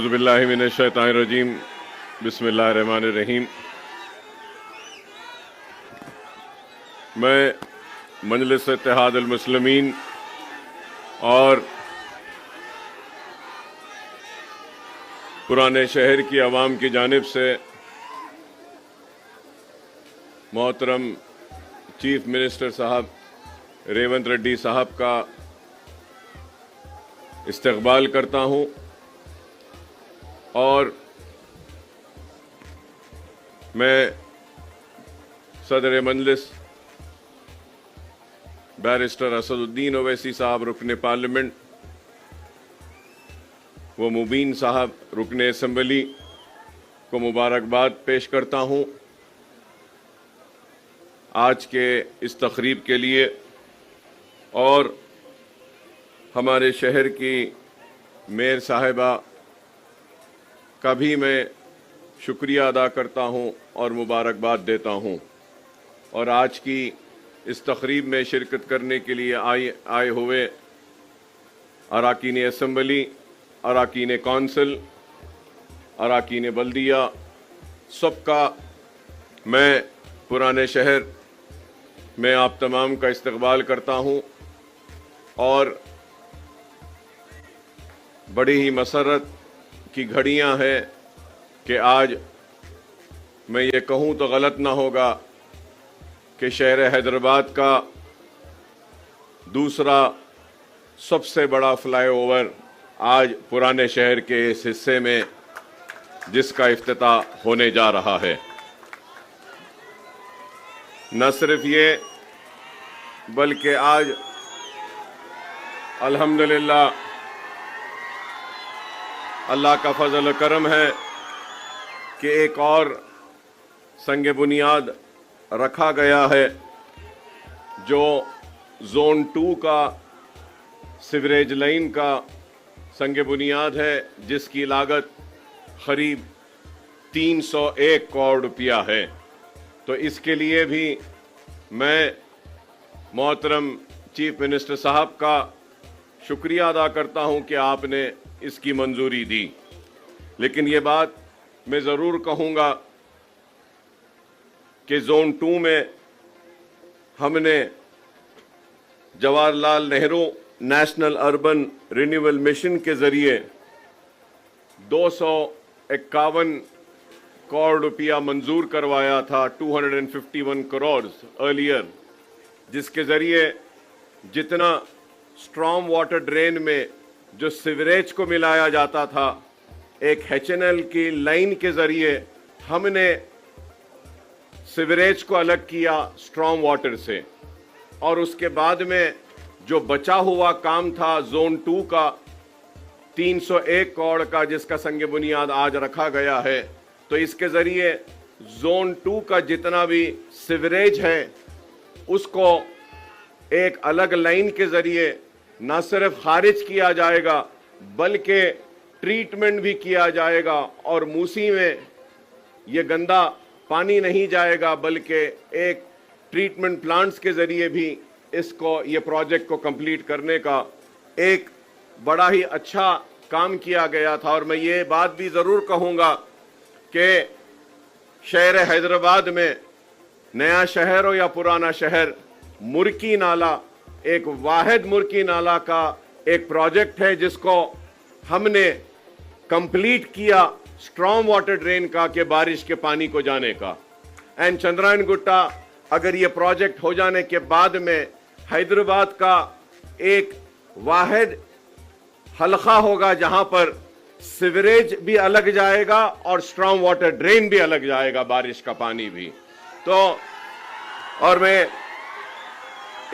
اعوذ باللہ من الشیطان الرجیم بسم اللہ الرحمن الرحیم۔ میں مجلس اتحاد المسلمین اور پرانے شہر کی عوام کی جانب سے محترم چیف منسٹر صاحب ریونت ریڈی صاحب کا استقبال کرتا ہوں اور میں صدر مجلس بیرسٹر اسد الدین اویسی صاحب رکن پارلیمنٹ و مبین صاحب رکن اسمبلی کو مبارکباد پیش کرتا ہوں آج کے اس تقریب کے لیے، اور ہمارے شہر کی میئر صاحبہ کا بھی میں شکریہ ادا کرتا ہوں اور مبارکباد دیتا ہوں، اور آج کی اس تقریب میں شرکت کرنے کے لیے آئے ہوئے اراکین اسمبلی، اراکین کونسل، اراکین بلدیہ، سب کا میں پرانے شہر میں آپ تمام کا استقبال کرتا ہوں، اور بڑی ہی مسرت کی گھڑیاں ہیں کہ آج میں یہ کہوں تو غلط نہ ہوگا کہ شہر حیدرآباد کا دوسرا سب سے بڑا فلائی اوور آج پرانے شہر کے اس حصے میں جس کا افتتاح ہونے جا رہا ہے۔ نہ صرف یہ بلکہ آج الحمدللہ اللہ کا فضل و کرم ہے کہ ایک اور سنگ بنیاد رکھا گیا ہے جو زون 2 کا سیوریج لائن کا سنگ بنیاد ہے، جس کی لاگت قریب 301 کروڑ روپیہ ہے۔ تو اس کے لیے بھی میں محترم چیف منسٹر صاحب کا شکریہ ادا کرتا ہوں کہ آپ نے اس کی منظوری دی۔ لیکن یہ بات میں ضرور کہوں گا کہ زون 2 میں ہم نے Jawahar Lal Nehru national urban renewal mission کے ذریعے 251 کروڑ روپیہ منظور کروایا تھا، 251 کروڑ ارلیئر، جس کے ذریعے جتنا اسٹرام واٹر ڈرین میں جو سیوریج کو ملایا جاتا تھا، ایک HNL کی لائن کے ذریعے ہم نے سیوریج کو الگ کیا اسٹرام واٹر سے، اور اس کے بعد میں جو بچا ہوا کام تھا زون 2 کا 301 کروڑ کا، جس کا سنگ بنیاد آج رکھا گیا ہے، تو اس کے ذریعے زون 2 کا جتنا بھی سیوریج ہے اس کو ایک الگ لائن کے ذریعے نہ صرف خارج کیا جائے گا بلکہ ٹریٹمنٹ بھی کیا جائے گا، اور موسی میں یہ گندا پانی نہیں جائے گا بلکہ ایک ٹریٹمنٹ پلانٹس کے ذریعے بھی یہ پروجیکٹ کو کمپلیٹ کرنے کا ایک بڑا ہی اچھا کام کیا گیا تھا۔ اور میں یہ بات بھی ضرور کہوں گا کہ شہر حیدرآباد میں نیا شہر ہو یا پرانا شہر، مرکی نالہ ایک واحد مرکی نالہ کا ایک پروجیکٹ ہے جس کو ہم نے کمپلیٹ کیا اسٹرام واٹر ڈرین کا، کہ بارش کے پانی کو جانے کا۔ اینڈ چندرائن گٹا اگر یہ پروجیکٹ ہو جانے کے بعد میں حیدرآباد کا ایک واحد حلقہ ہوگا جہاں پر سیوریج بھی الگ جائے گا اور اسٹرام واٹر ڈرین بھی الگ جائے گا، بارش کا پانی بھی۔ تو اور میں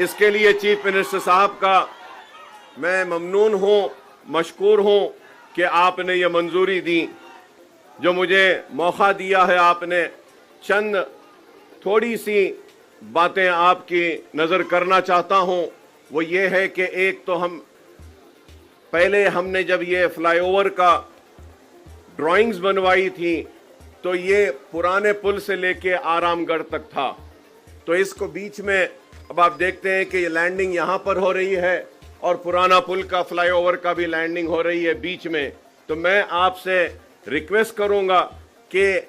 اس کے لیے چیف منسٹر صاحب کا میں ممنون ہوں، مشکور ہوں کہ آپ نے یہ منظوری دی، جو مجھے موقع دیا ہے۔ آپ نے چند تھوڑی سی باتیں آپ کی نظر کرنا چاہتا ہوں، وہ یہ ہے کہ ایک تو پہلے ہم نے جب یہ فلائی اوور کا ڈرائنگز بنوائی تھی تو یہ پرانے پل سے لے کے آرام گڑھ تک تھا، تو اس کو بیچ میں اب آپ دیکھتے ہیں کہ یہ لینڈنگ یہاں پر ہو رہی ہے اور پرانا پل کا فلائی اوور کا بھی لینڈنگ ہو رہی ہے بیچ میں، تو میں آپ سے ریکویسٹ کروں گا کہ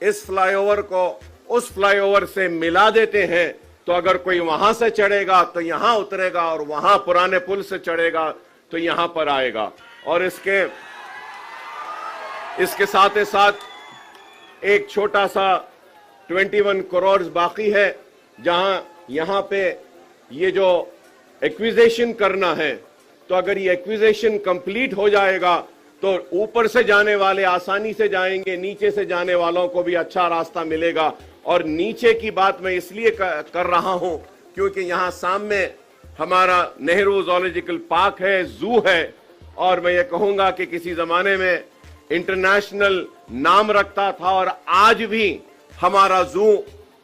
اس فلائی اوور کو اس فلائی اوور سے ملا دیتے ہیں, تو اگر کوئی وہاں سے چڑھے گا تو یہاں اترے گا, اور وہاں پرانے پل سے چڑھے گا تو یہاں پر آئے گا. اور اس کے ساتھ ساتھ ایک چھوٹا سا 21 کروڑ باقی ہے, جہاں یہاں پہ یہ جو ایکویزیشن کرنا ہے, تو اگر یہ ایکویزیشن کمپلیٹ ہو جائے گا تو اوپر سے جانے والے آسانی سے جائیں گے, نیچے سے جانے والوں کو بھی اچھا راستہ ملے گا. اور نیچے کی بات میں اس لیے کر رہا ہوں کیونکہ یہاں سامنے ہمارا نہرو زولوجیکل پارک ہے, زو ہے, اور میں یہ کہوں گا کہ کسی زمانے میں انٹرنیشنل نام رکھتا تھا, اور آج بھی ہمارا زو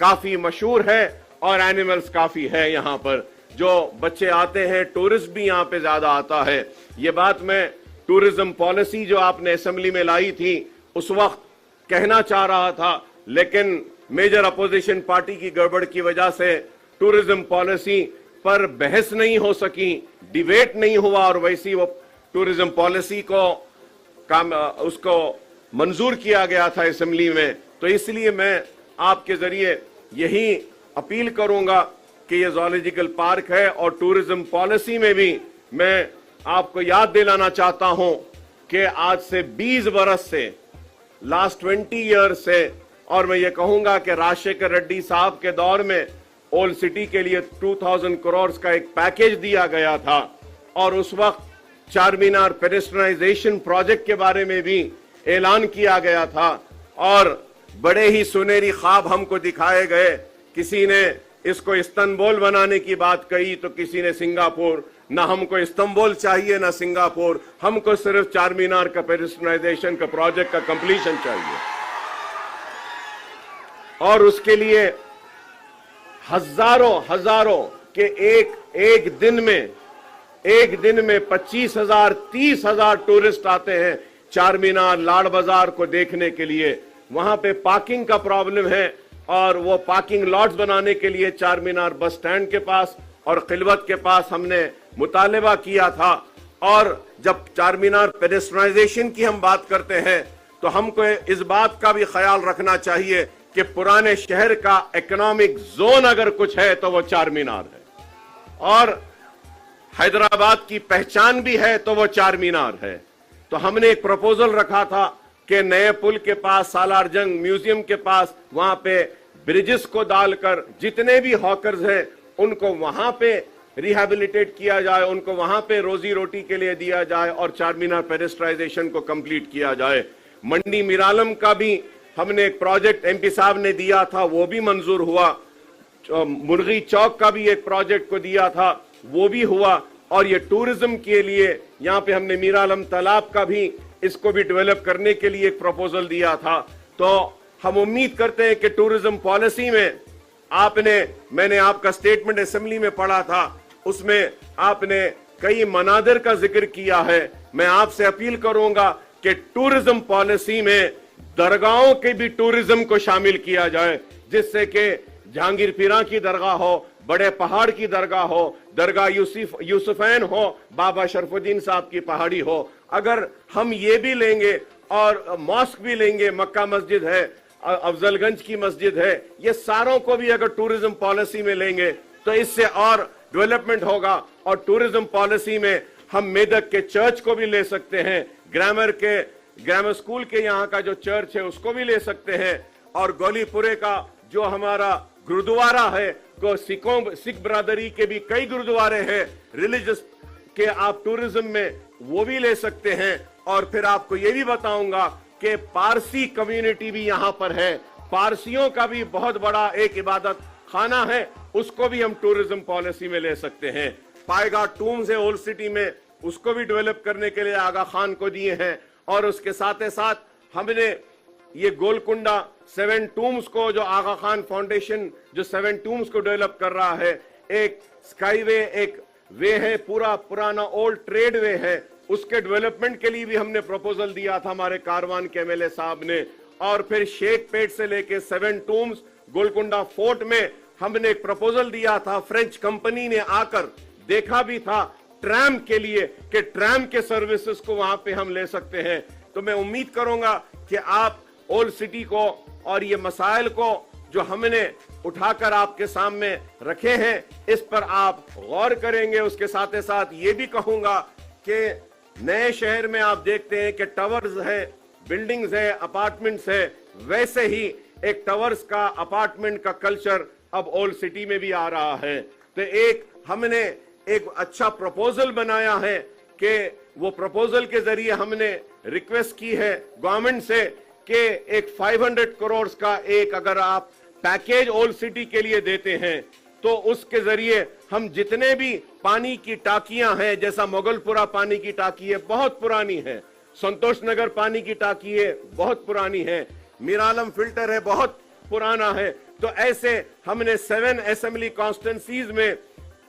کافی مشہور ہے اور اینیملز کافی ہے یہاں پر. جو بچے آتے ہیں, ٹورسٹ بھی یہاں پہ زیادہ آتا ہے. یہ بات میں ٹورزم پالیسی جو آپ نے اسمبلی میں لائی تھی اس وقت کہنا چاہ رہا تھا, لیکن میجر اپوزیشن پارٹی کی گڑبڑ کی وجہ سے ٹورزم پالیسی پر بحث نہیں ہو سکی, ڈیبیٹ نہیں ہوا, اور ویسی وہ ٹورزم پالیسی کو اس کو منظور کیا گیا تھا اسمبلی میں. تو اس لیے میں آپ کے ذریعے یہی اپیل کروں گا کہ یہ زولوجیکل پارک ہے, اور ٹورزم پالیسی میں بھی میں آپ کو یاد دلانا چاہتا ہوں کہ آج سے 20 برس سے, لاسٹ 20 ایئر سے, اور میں یہ کہوں گا کہ راجشیکھر ریڈی صاحب کے دور میں اولڈ سٹی کے لیے 2000 کروڑ کا ایک پیکیج دیا گیا تھا, اور اس وقت چار مینار پیڈسٹرائزیشن پروجیکٹ کے بارے میں بھی اعلان کیا گیا تھا, اور بڑے ہی سنہری خواب ہم کو دکھائے گئے. کسی نے اس کو استنبول بنانے کی بات کہی تو کسی نے سنگاپور. نہ ہم کو استنبول چاہیے نہ سنگاپور, ہم کو صرف چار مینار کا پیڈسٹرائزیشن کا پروجیکٹ کا کمپلیشن چاہیے, اور اس کے لیے ہزاروں کہ ایک دن میں 25,000 30,000 ٹورسٹ آتے ہیں چار مینار لاڑ بازار کو دیکھنے کے لیے. وہاں پہ پارکنگ کا پرابلم ہے, اور وہ پارکنگ لاٹس بنانے کے لیے چار مینار بس سٹینڈ کے پاس اور خلوت کے پاس ہم نے مطالبہ کیا تھا. اور جب چار مینار پیڈسٹرائزیشن کی ہم بات کرتے ہیں تو ہم کو اس بات کا بھی خیال رکھنا چاہیے کہ پرانے شہر کا اکنامک زون اگر کچھ ہے تو وہ چار مینار ہے, اور حیدرآباد کی پہچان بھی ہے تو وہ چار مینار ہے. تو ہم نے ایک پروپوزل رکھا تھا کہ نئے پل کے پاس, سالار جنگ میوزیم کے پاس, وہاں پہ بریجز کو ڈال کر جتنے بھی ہاکرز ہیں ان کو وہاں پہ ریہیبلیٹیٹ کیا جائے, ان کو وہاں پہ روزی روٹی کے لیے دیا جائے, اور چار مینار پیڈسٹرائزیشن کو کمپلیٹ کیا جائے. منڈی میرالم کا بھی ہم نے ایک پروجیکٹ ایم پی صاحب نے دیا تھا, وہ بھی منظور ہوا. مرغی چوک کا بھی ایک پروجیکٹ کو دیا تھا, وہ بھی ہوا. اور یہ ٹورزم کے لیے یہاں پہ ہم نے میرالم تالاب کا بھی اس کو بھی ڈیولپ کرنے کے لیے ایک پروپوزل دیا تھا. تو ہم امید کرتے ہیں کہ ٹورزم پالیسی میں میں نے آپ کا سٹیٹمنٹ اسمبلی میں پڑھا تھا, اس میں آپ نے کئی مناظر کا ذکر کیا ہے. میں آپ سے اپیل کروں گا کہ ٹورزم پالیسی میں درگاہوں کے بھی ٹورزم کو شامل کیا جائے, جس سے کہ جہانگیر پیراں کی درگاہ ہو, بڑے پہاڑ کی درگاہ ہو, درگاہ یوسفین ہو, بابا شرف الدین صاحب کی پہاڑی ہو. اگر ہم یہ بھی لیں گے اور ماسک بھی لیں گے, مکہ مسجد ہے, افضل گنج کی مسجد ہے, یہ ساروں کو بھی اگر ٹورزم پالیسی میں لیں گے تو اس سے اور ڈیولپمنٹ ہوگا. اور ٹورزم پالیسی میں ہم میدک کے چرچ کو بھی لے سکتے ہیں, گرامر سکول کے یہاں کا جو چرچ ہے اس کو بھی لے سکتے ہیں, اور گولی پورے کا جو ہمارا گردوارہ ہے, سکھ برادری کے بھی کئی گردوارے ہیں ریلیجس کہ آپ ٹورزم میں وہ بھی لے سکتے ہیں. اور پھر آپ کو یہ بھی بتاؤں گا کہ پارسی کمیونٹی بھی یہاں پر ہے, پارسیوں کا بھی بہت بڑا ایک عبادت خانہ ہے, اس کو بھی ہم ٹورزم پالیسی میں لے سکتے ہیں. پائے گا ٹومز ہے اولڈ سٹی میں, اس کو بھی ڈیولپ کرنے کے لیے آغا خان کو دیے ہیں. اور اس کے ساتھ ہم نے یہ گولکنڈا 7 ٹومز کو, جو آغا خان فاؤنڈیشن جو 7 ٹومز کو ڈیولپ کر رہا ہے, ایک سکائی وے, ایک وے ہے, پورا پرانا اولڈ ٹریڈ وے ہے, اس کے ڈیولپمنٹ کے لیے بھی ہم نے پروپوزل دیا تھا ہمارے کاروان کے ایم ایل اے صاحب نے. اور پھر شیخ پیٹ سے لے کے 7 ٹومز گولکنڈا فورٹ میں ہم نے ایک پروپوزل دیا تھا. فرینچ کمپنی نے آ کر دیکھا بھی تھا ٹرام کے لیے کہ ٹرام کے سروسز کو وہاں پہ ہم لے سکتے ہیں. تو میں امید کروں گا کہ آپ اولڈ سٹی کو اور یہ مسائل کو جو ہم نے اٹھا کر آپ کے سامنے رکھے ہیں اس پر آپ غور کریں گے. اس کے ساتھ ساتھ یہ بھی کہوں گا کہ نئے شہر میں آپ دیکھتے ہیں کہ ٹاورز ہے, بلڈنگز ہے, اپارٹمنٹس ہے, ویسے ہی ایک ٹاورز کا, اپارٹمنٹ کا کلچر اب اولڈ سٹی میں بھی آ رہا ہے. تو ہم نے ایک اچھا پروپوزل بنایا ہے کہ وہ پروپوزل کے ذریعے ہم نے ریکویسٹ کی ہے گورنمنٹ سے کہ ایک 500 کروڑ کا ایک اگر آپ پیکیج اولڈ سٹی کے لیے دیتے ہیں تو اس کے ذریعے ہم جتنے بھی پانی کی ٹاکیاں ہیں, جیسا مغل پورہ پانی کی ٹاکی ہے بہت پرانی ہے, سنتوش نگر پانی کی ٹاکی ہے بہت پرانی ہے, میرالم فلٹر ہے بہت پرانا ہے, تو ایسے ہم نے 7 اسمبلی کانسٹیٹنسیز میں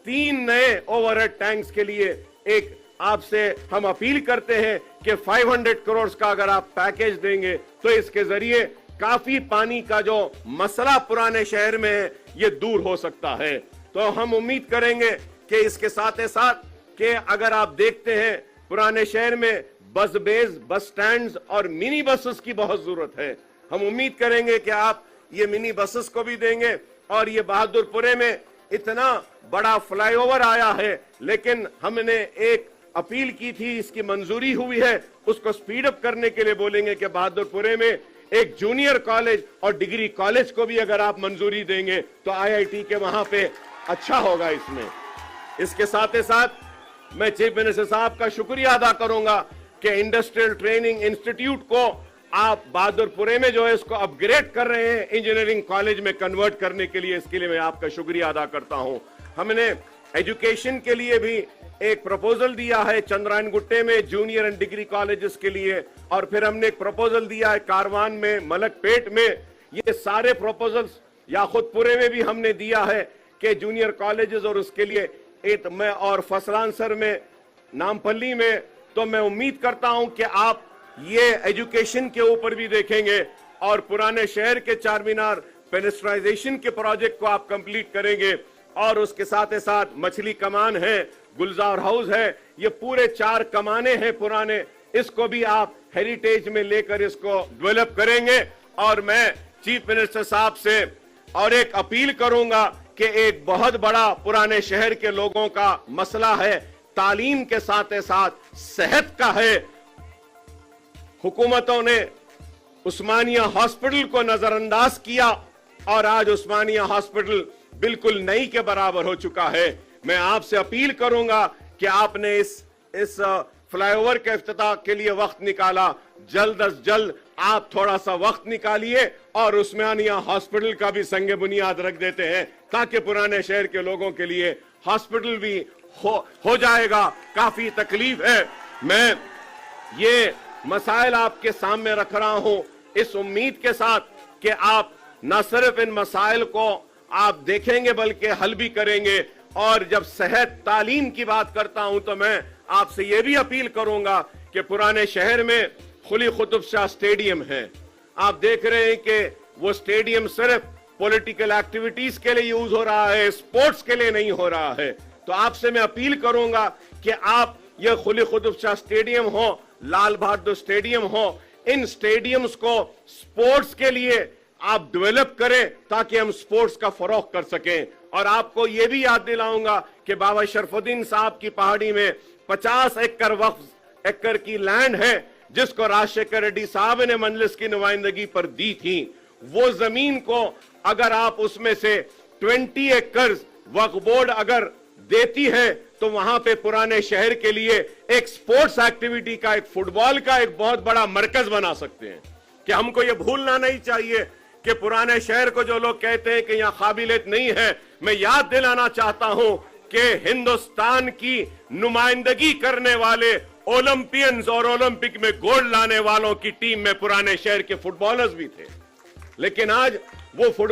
3 نئے اوور ہیڈ ٹینکس کے لیے ایک آپ سے ہم اپیل کرتے ہیں کہ 500 کروڑ کا اگر آپ پیکیج دیں گے تو اس کے ذریعے کافی پانی کا جو مسئلہ پرانے شہر میں ہے یہ دور ہو سکتا ہے. تو ہم امید کریں گے کہ اس کے ساتھ ساتھ کہ اگر آپ دیکھتے ہیں پرانے شہر میں بس بیز, بس سٹینڈز اور منی بسز کی بہت ضرورت ہے. ہم امید کریں گے کہ آپ یہ منی بسز کو بھی دیں گے. اور یہ بہادر پورے میں اتنا بڑا فلائی اوور آیا ہے, لیکن ہم نے ایک اپیل کی تھی, اس کی منظوری ہوئی ہے, اس کو سپیڈ اپ کرنے کے لیے بولیں گے کہ بہادر پورے میں ایک جونیئر کالج اور ڈگری کالج کو بھی اگر آپ منظوری دیں گے تو IIT کے وہاں پہ اچھا ہوگا. اس کے ساتھ میں چیف منسٹر صاحب کا شکریہ ادا کروں گا کہ انڈسٹریل ٹریننگ انسٹیٹیوٹ کو آپ بہادر پورے میں جو ہے اس کو اپ گریڈ کر رہے ہیں انجینئرنگ کالج میں کنورٹ کرنے کے لیے, اس کے لیے میں آپ کا شکریہ ادا کرتا ہوں. ہم نے ایجوکیشن کے لیے بھی ایک پروپوزل دیا ہے چندرائن گٹے میں جونیئر اینڈ ڈگری کالجز کے لیے, اور پھر ہم نے ایک پروپوزل دیا ہے کاروان میں, ملک پیٹ میں. یہ سارے پروپوزلز یاخود پورے میں بھی ہم نے دیا ہے کہ جونیئر کالجز اور اس کے لیے میں اور فسلان سر میں, نامپلی میں. تو میں امید کرتا ہوں کہ آپ یہ ایجوکیشن کے اوپر بھی دیکھیں گے اور پرانے شہر کے چار مینار پینسٹرائزیشن کے پروجیکٹ کو آپ کمپلیٹ کریں گے, اور اس کے ساتھ مچھلی کمان ہے, گلزار ہاؤس ہے, یہ پورے 4 کمانے ہیں پرانے, اس کو بھی آپ ہیریٹیج میں لے کر اس کو ڈیولپ کریں گے. اور میں چیف منسٹر صاحب سے اور ایک اپیل کروں گا کہ ایک بہت بڑا پرانے شہر کے لوگوں کا مسئلہ ہے, تعلیم کے ساتھ صحت کا ہے. حکومتوں نے عثمانیہ ہاسپٹل کو نظر انداز کیا اور آج عثمانیہ ہاسپٹل بالکل نئی کے برابر ہو چکا ہے. میں آپ سے اپیل کروں گا کہ آپ نے اس فلائی اوور کے افتتاح کے لیے وقت نکالا, جلد از جلد آپ تھوڑا سا وقت نکالیے اور عثمانیہ ہاسپٹل کا بھی سنگ بنیاد رکھ دیتے ہیں تاکہ پرانے شہر کے لوگوں کے لیے ہاسپٹل بھی ہو جائے گا. کافی تکلیف ہے. میں یہ مسائل آپ کے سامنے رکھ رہا ہوں اس امید کے ساتھ کہ آپ نہ صرف ان مسائل کو آپ دیکھیں گے بلکہ حل بھی کریں گے. اور جب صحت تعلیم کی بات کرتا ہوں تو میں آپ سے یہ بھی اپیل کروں گا کہ پرانے شہر میں قلی قطب شاہ اسٹیڈیم ہے. آپ دیکھ رہے ہیں کہ وہ اسٹیڈیم صرف پولیٹیکل ایکٹیویٹیز کے لیے یوز ہو رہا ہے, اسپورٹس کے لیے نہیں ہو رہا ہے. تو آپ سے میں اپیل کروں گا کہ آپ یہ قلی قطب شاہ اسٹیڈیم ہو, لال بہادر اسٹیڈیم ہو, ان اسٹیڈیمز کو اسپورٹس کے لیے آپ ڈیولپ کریں تاکہ ہم اسپورٹس کا فروغ کر سکیں. اور آپ کو یہ بھی یاد دلاؤں گا کہ بابا شرف الدین صاحب کی پہاڑی میں 50 ایکڑ وقف ایکڑ کی لینڈ ہے جس کو راجشیکھر ریڈی صاحب نے مجلس کی نمائندگی پر دی تھی. وہ زمین کو اگر آپ اس میں سے 20 ایکڑز وقف بورڈ اگر دیتی ہے تو وہاں پہ پرانے شہر کے لیے ایک سپورٹس ایکٹیویٹی کا, ایک فٹ بال کا ایک بہت بڑا مرکز بنا سکتے ہیں. کہ ہم کو یہ بھولنا نہیں چاہیے کہ پرانے شہر کو جو لوگ کہتے ہیں کہ یہاں قابلیت نہیں ہے, میں یاد دلانا چاہتا ہوں کہ ہندوستان کی نمائندگی کرنے والے اولمپئنز اور اولمپک میں گولڈ لانے والوں کی ٹیم میں پرانے شہر کے فٹ بالرز بھی تھے. لیکن آج وہ فٹ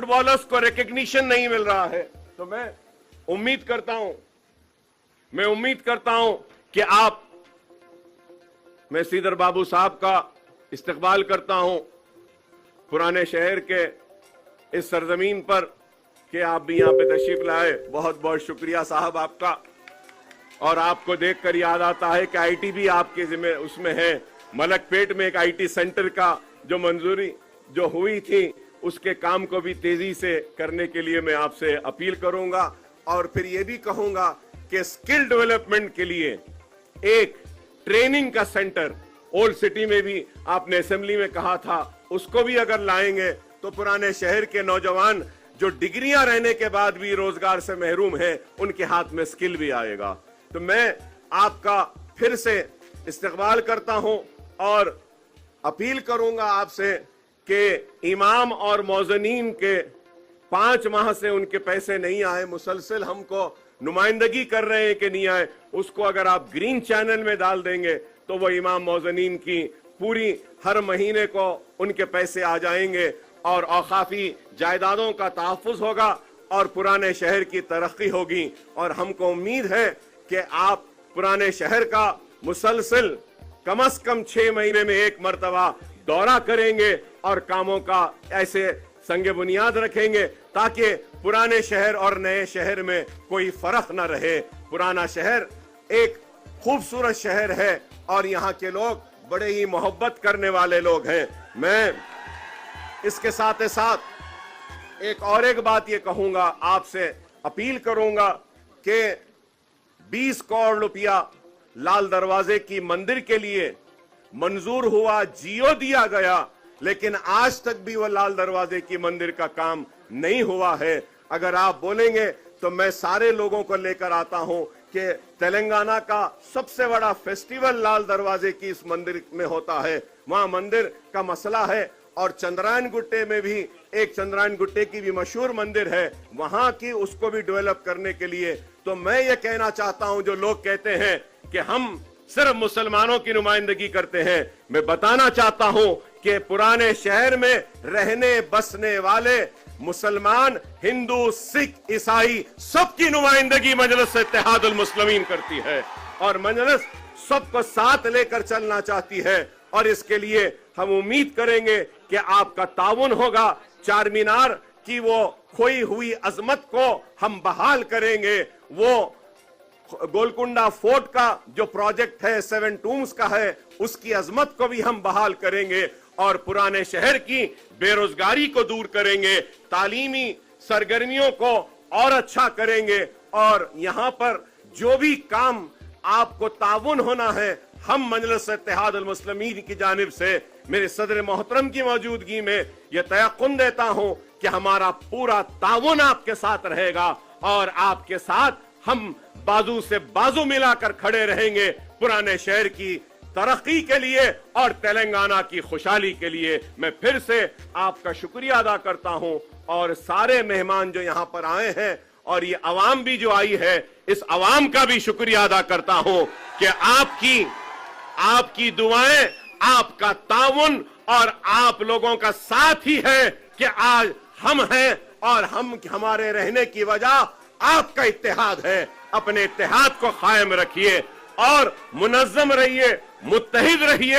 بالرز کو ریکگنیشن نہیں مل رہا ہے. تو میں امید کرتا ہوں کہ میں سیدر بابو صاحب کا استقبال کرتا ہوں پرانے شہر کے اس سرزمین پر کہ آپ بھی یہاں پہ تشریف لائے. بہت بہت شکریہ صاحب آپ کا. اور آپ کو دیکھ کر یاد آتا ہے کہ آئی ٹی بھی آپ کے ذمہ اس میں ہے. ملک پیٹ میں ایک آئی ٹی سینٹر کا جو منظوری جو ہوئی تھی اس کے کام کو بھی تیزی سے کرنے کے لیے میں آپ سے اپیل کروں گا. اور پھر یہ بھی کہوں گا کہ اسکل ڈیولپمنٹ کے لیے ایک ٹریننگ کا سینٹر اولڈ سٹی میں بھی آپ نے اسمبلی میں کہا تھا, اس کو بھی اگر لائیں گے تو پرانے شہر کے نوجوان جو ڈگریاں رہنے کے بعد بھی روزگار سے محروم ہیں ان کے ہاتھ میں اسکل بھی آئے گا. تو میں آپ کا پھر سے استقبال کرتا ہوں اور اپیل کروں گا آپ سے کہ امام اور موذنین کے 5 ماہ سے ان کے پیسے نہیں آئے, مسلسل ہم کو نمائندگی کر رہے ہیں کہ نہیں آئے, اس کو اگر آپ گرین چینل میں ڈال دیں گے تو وہ امام موذنین کی پوری ہر مہینے کو ان کے پیسے آ جائیں گے اور اوقافی جائیدادوں کا تحفظ ہوگا اور پرانے شہر کی ترقی ہوگی. اور ہم کو امید ہے کہ آپ پرانے شہر کا مسلسل کم از کم 6 مہینے میں ایک مرتبہ دورہ کریں گے اور کاموں کا ایسے سنگ بنیاد رکھیں گے تاکہ پرانے شہر اور نئے شہر میں کوئی فرق نہ رہے. پرانا شہر ایک خوبصورت شہر ہے اور یہاں کے لوگ بڑے ہی محبت کرنے والے لوگ ہیں. میں اس کے ساتھ ساتھ ایک بات یہ کہوں گا, آپ سے اپیل کروں گا کہ 20 کروڑ روپیہ لال دروازے کی مندر کے لیے منظور ہوا, جیو دیا گیا, لیکن آج تک بھی وہ لال دروازے کی مندر کا کام نہیں ہوا ہے. اگر آپ بولیں گے تو میں سارے لوگوں کو لے کر آتا ہوں کہ تلنگانہ کا سب سے بڑا فیسٹیول لال دروازے کی اس مندر میں ہوتا ہے. وہاں مندر کا مسئلہ ہے اور چندرائن گٹے میں بھی ایک چندرائن گٹے کی بھی مشہور مندر ہے, وہاں کی اس کو بھی ڈیولپ کرنے کے لیے. تو میں یہ کہنا چاہتا ہوں, جو لوگ کہتے ہیں کہ ہم صرف مسلمانوں کی نمائندگی کرتے ہیں, میں بتانا چاہتا ہوں کہ پرانے شہر میں رہنے بسنے والے مسلمان, ہندو, سکھ, عیسائی سب کی نمائندگی مجلس اتحاد المسلمین کرتی ہے اور مجلس سب کو ساتھ لے کر چلنا چاہتی ہے. اور اس کے لیے ہم امید کریں گے کہ آپ کا تعاون ہوگا. چار مینار کی وہ کھوئی ہوئی عظمت کو ہم بحال کریں گے. وہ گولکنڈا فورٹ کا جو پروجیکٹ ہے 7 ٹومز کا ہے, اس کی عظمت کو بھی ہم بحال کریں گے اور پرانے شہر کی بے روزگاری کو دور کریں گے, تعلیمی سرگرمیوں کو اور اچھا کریں گے. اور یہاں پر جو بھی کام آپ کو تعاون ہونا ہے, ہم مجلس اتحاد المسلمین کی جانب سے میرے صدر محترم کی موجودگی میں یہ تیقن دیتا ہوں کہ ہمارا پورا تعاون آپ کے ساتھ رہے گا اور آپ کے ساتھ ہم بازو سے بازو ملا کر کھڑے رہیں گے پرانے شہر کی ترقی کے لیے اور تلنگانہ کی خوشحالی کے لیے. میں پھر سے آپ کا شکریہ ادا کرتا ہوں اور سارے مہمان جو یہاں پر آئے ہیں اور یہ عوام بھی جو آئی ہے, اس عوام کا بھی شکریہ ادا کرتا ہوں کہ آپ کی دعائیں, آپ کا تعاون اور آپ لوگوں کا ساتھ ہی ہے کہ آج ہم ہیں اور ہمارے رہنے کی وجہ آپ کا اتحاد ہے. اپنے اتحاد کو قائم رکھیے اور منظم رہیے, متحد رہیے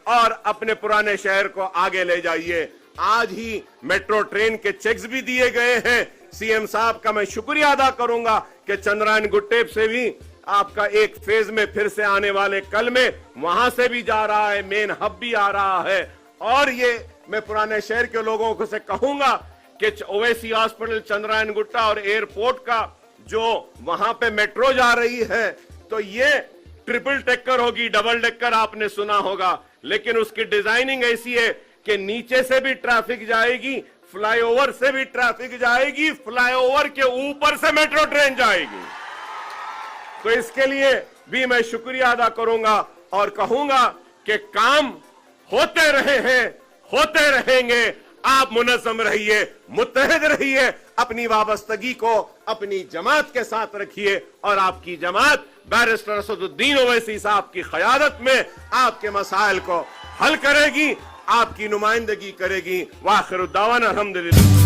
اور اپنے پرانے شہر کو آگے لے جائیے. آج ہی میٹرو ٹرین کے چیکس بھی دیے گئے ہیں. سی ایم صاحب کا میں شکریہ ادا کروں گا کہ چندرائن گٹے سے بھی آپ کا ایک فیز میں پھر سے آنے والے کل میں وہاں سے بھی جا رہا ہے, مین ہب بھی آ رہا ہے. اور یہ میں پرانے شہر کے لوگوں کو سے کہوں گا کہ اویسی ہاسپٹل, چندرائن گٹا اور ایئرپورٹ کا جو وہاں پہ میٹرو جا رہی ہے تو یہ ٹرپل ٹیکر ہوگی, ڈبل ڈیکر آپ نے سنا ہوگا, لیکن اس کی ڈیزائننگ ایسی ہے کہ نیچے سے بھی ٹریفک جائے گی, فلائی اوور سے بھی ٹریفک جائے گی, فلائی اوور کے اوپر سے میٹرو ٹرین جائے گی. تو اس کے لیے بھی میں شکریہ ادا کروں گا اور کہوں گا کہ کام ہوتے رہے ہیں, ہوتے رہیں گے. آپ منظم رہیے, متحد رہیے, اپنی وابستگی کو اپنی جماعت کے ساتھ رکھیے اور آپ کی جماعت بیرسٹر اسد الدین اویسی صاحب کی قیادت میں آپ کے مسائل کو حل کرے گی, آپ کی نمائندگی کرے گی. وآخر الدعوانا الحمدللہ.